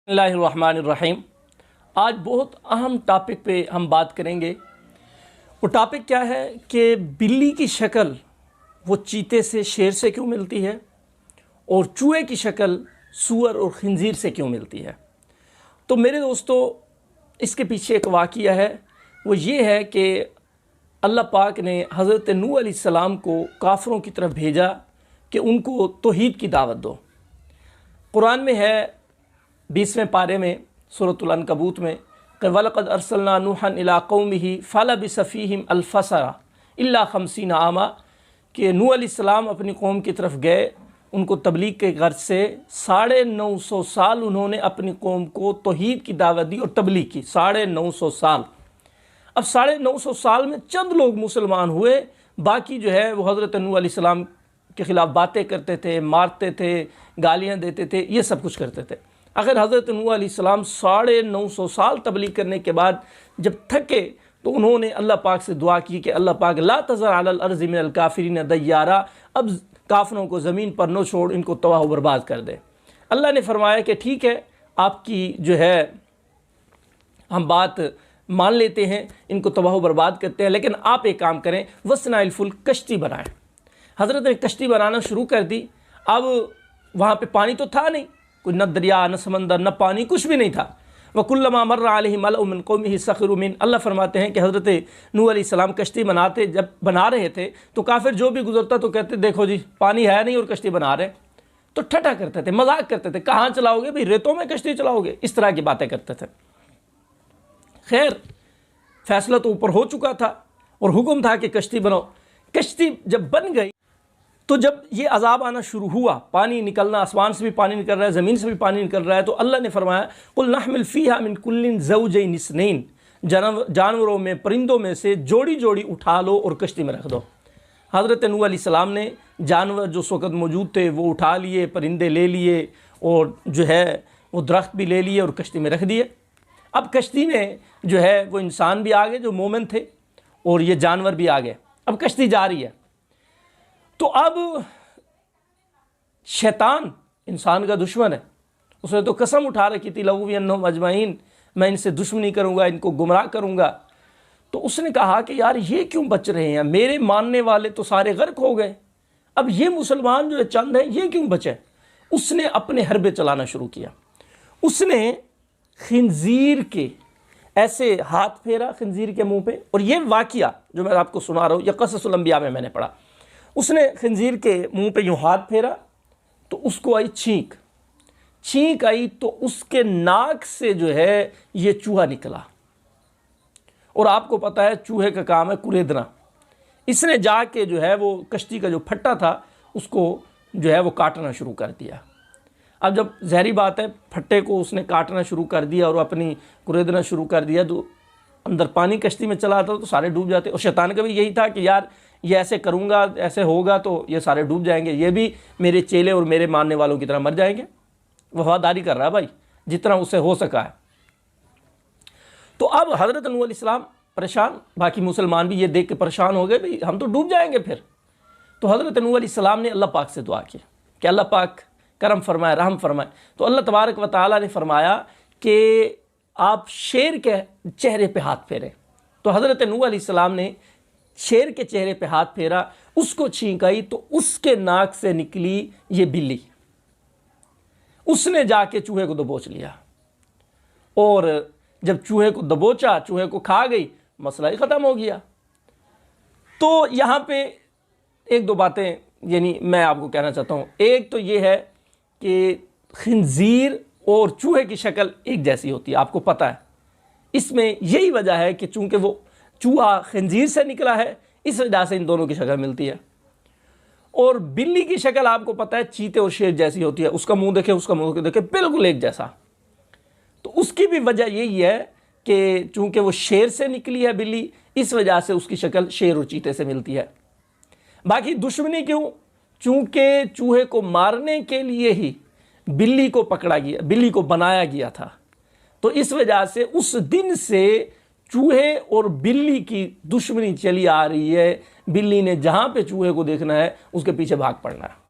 اللہ الرحمن الرحیم۔ آج بہت اہم ٹاپک پہ ہم بات کریں گے۔ وہ ٹاپک کیا ہے کہ بلی کی شکل وہ چیتے سے، شیر سے کیوں ملتی ہے، اور چوہے کی شکل سور اور خنزیر سے کیوں ملتی ہے۔ تو میرے دوستو، اس کے پیچھے ایک واقعہ ہے، وہ یہ ہے کہ اللہ پاک نے حضرت نوح علیہ السلام کو کافروں کی طرف بھیجا کہ ان کو توحید کی دعوت دو۔ قرآن میں ہے 20ویں پارے میں سورۃ العنکبوت میں کہ وَلَقَدْ أَرْسَلْنَا نُوحًا إِلَىٰ قَوْمِهِ فَلَبِثَ فِيهِمْ أَلْفَ سَنَةٍ إِلَّا 50 عَامًا کہ نوح علیہ السلام اپنی قوم کی طرف گئے، ان کو تبلیغ کے غرض سے 950 سال انہوں نے اپنی قوم کو توحید کی دعوت دی اور تبلیغ کی۔ 950 سال۔ اب 950 سال میں چند لوگ مسلمان ہوئے، باقی جو ہے وہ حضرت نوح علیہ السلام کے خلاف باتیں کرتے تھے، مارتے تھے، گالیاں دیتے تھے، یہ سب کچھ کرتے تھے۔ اگر حضرت نوح علیہ السلام 950 سال تبلیغ کرنے کے بعد جب تھکے تو انہوں نے اللہ پاک سے دعا کی کہ اللہ پاک لا تذر علی الارض من الکافرین دیارا، اب کافروں کو زمین پر نہ چھوڑ، ان کو تباہ و برباد کر دے۔ اللہ نے فرمایا کہ ٹھیک ہے، آپ کی جو ہے ہم بات مان لیتے ہیں، ان کو تباہ و برباد کرتے ہیں، لیکن آپ ایک کام کریں، وَصْنَعِ الْفُلْكَ، کشتی بنائیں۔ حضرت نے کشتی بنانا شروع کر دی۔ اب وہاں پہ پانی تو تھا نہیں، کوئی نہ دریا نہ سمندر نہ پانی، کچھ بھی نہیں تھا۔ وَكُلَّمَا مَرَّ عَلَيْهِ مَلَأٌ مِّن قَوْمِهِ سَخِرُوا مِنْهُ، اللہ فرماتے ہیں کہ حضرت نوح علیہ السلام کشتی جب بنا رہے تھے تو کافر جو بھی گزرتا تو کہتے دیکھو جی پانی ہے نہیں اور کشتی بنا رہے، تو ٹھٹھا کرتے تھے، مذاق کرتے تھے، کہاں چلاؤ گے بھئی، ریتوں میں کشتی چلاؤ گے، اس طرح کی باتیں کرتے تھے۔ خیر، فیصلہ تو اوپر ہو چکا تھا اور حکم تھا کہ کشتی بناؤ۔ کشتی جب بن گئی تو جب یہ عذاب آنا شروع ہوا، پانی نکلنا، آسمان سے بھی پانی نکل رہا ہے، زمین سے بھی پانی نکل رہا ہے، تو اللہ نے فرمایا قُلْ نَحْمِلْ فِيهَا مِنْ كُلٍّ زَوْجَيْنِ اثْنَيْنِ، جانوروں میں، پرندوں میں سے جوڑی جوڑی اٹھا لو اور کشتی میں رکھ دو۔ حضرت نوح علیہ السلام نے جانور جو اس وقت موجود تھے وہ اٹھا لیے، پرندے لے لیے، اور جو ہے وہ درخت بھی لے لیے اور کشتی میں رکھ دیے۔ اب کشتی میں جو ہے وہ انسان بھی آگے جو مومن تھے اور یہ جانور بھی آگے۔ اب کشتی جا رہی ہے، تو اب شیطان انسان کا دشمن ہے، اس نے تو قسم اٹھا رکھی تھی لَأُغْوِيَنَّهُمْ أَجْمَعِينَ، میں ان سے دشمنی کروں گا، ان کو گمراہ کروں گا۔ تو اس نے کہا کہ یار یہ کیوں بچ رہے ہیں، میرے ماننے والے تو سارے غرق ہو گئے، اب یہ مسلمان جو چند ہیں یہ کیوں بچے۔ اس نے اپنے حربے چلانا شروع کیا۔ اس نے خنزیر کے ایسے ہاتھ پھیرا خنزیر کے منہ پہ، اور یہ واقعہ جو میں آپ کو سنا رہا ہوں یہ قصص الانبیاء میں نے پڑھا۔ اس نے خنزیر کے منہ پہ یوں ہاتھ پھیرا تو اس کو آئی چھینک آئی، تو اس کے ناک سے جو ہے یہ چوہا نکلا، اور آپ کو پتہ ہے چوہے کا کام ہے کریدنا۔ اس نے جا کے جو ہے وہ کشتی کا جو پھٹا تھا اس کو جو ہے وہ کاٹنا شروع کر دیا۔ اب جب ظاہری بات ہے پھٹے کو اس نے کاٹنا شروع کر دیا اور اپنی کریدنا شروع کر دیا، تو اندر پانی کشتی میں چلا تھا تو سارے ڈوب جاتے، اور شیطان کا بھی یہی تھا کہ یار یہ ایسے کروں گا، ایسے ہوگا تو یہ سارے ڈوب جائیں گے، یہ بھی میرے چیلے اور میرے ماننے والوں کی طرح مر جائیں گے۔ وفاداری کر رہا ہے بھائی جتنا اسے ہو سکا ہے۔ تو اب حضرت نوح علیہ السلام پریشان، باقی مسلمان بھی یہ دیکھ کے پریشان ہو گئے، بھئی ہم تو ڈوب جائیں گے پھر۔ تو حضرت نوح علیہ السلام نے اللہ پاک سے دعا کی کہ اللہ پاک کرم فرمائے، رحم فرمائے۔ تو اللہ تبارک و تعالیٰ نے فرمایا کہ آپ شیر کے چہرے پہ ہاتھ پھیریں۔ تو حضرت نوح علیہ السلام نے شیر کے چہرے پہ ہاتھ پھیرا، اس کو چھینک آئی تو اس کے ناک سے نکلی یہ بلی۔ اس نے جا کے چوہے کو دبوچ لیا، اور جب چوہے کو دبوچا، چوہے کو کھا گئی، مسئلہ ہی ختم ہو گیا۔ تو یہاں پہ ایک دو باتیں یعنی میں آپ کو کہنا چاہتا ہوں۔ ایک تو یہ ہے کہ خنزیر اور چوہے کی شکل ایک جیسی ہوتی ہے، آپ کو پتہ ہے۔ اس میں یہی وجہ ہے کہ چونکہ وہ چوہا خنزیر سے نکلا ہے، اس وجہ سے ان دونوں کی شکل ملتی ہے۔ اور بلی کی شکل آپ کو پتہ ہے چیتے اور شیر جیسی ہوتی ہے، اس کا منہ دیکھے، اس کا منہ دیکھے، بالکل ایک جیسا۔ تو اس کی بھی وجہ یہی ہے کہ چونکہ وہ شیر سے نکلی ہے بلی، اس وجہ سے اس کی شکل شیر اور چیتے سے ملتی ہے۔ باقی دشمنی کیوں؟ چونکہ چوہے کو مارنے کے لیے ہی بلی کو پکڑا گیا، بلی کو بنایا گیا تھا، تو اس وجہ سے اس دن سے چوہے اور بلی کی دشمنی چلی آ رہی ہے۔ بلی نے جہاں پہ چوہے کو دیکھنا ہے اس کے پیچھے بھاگ پڑنا ہے۔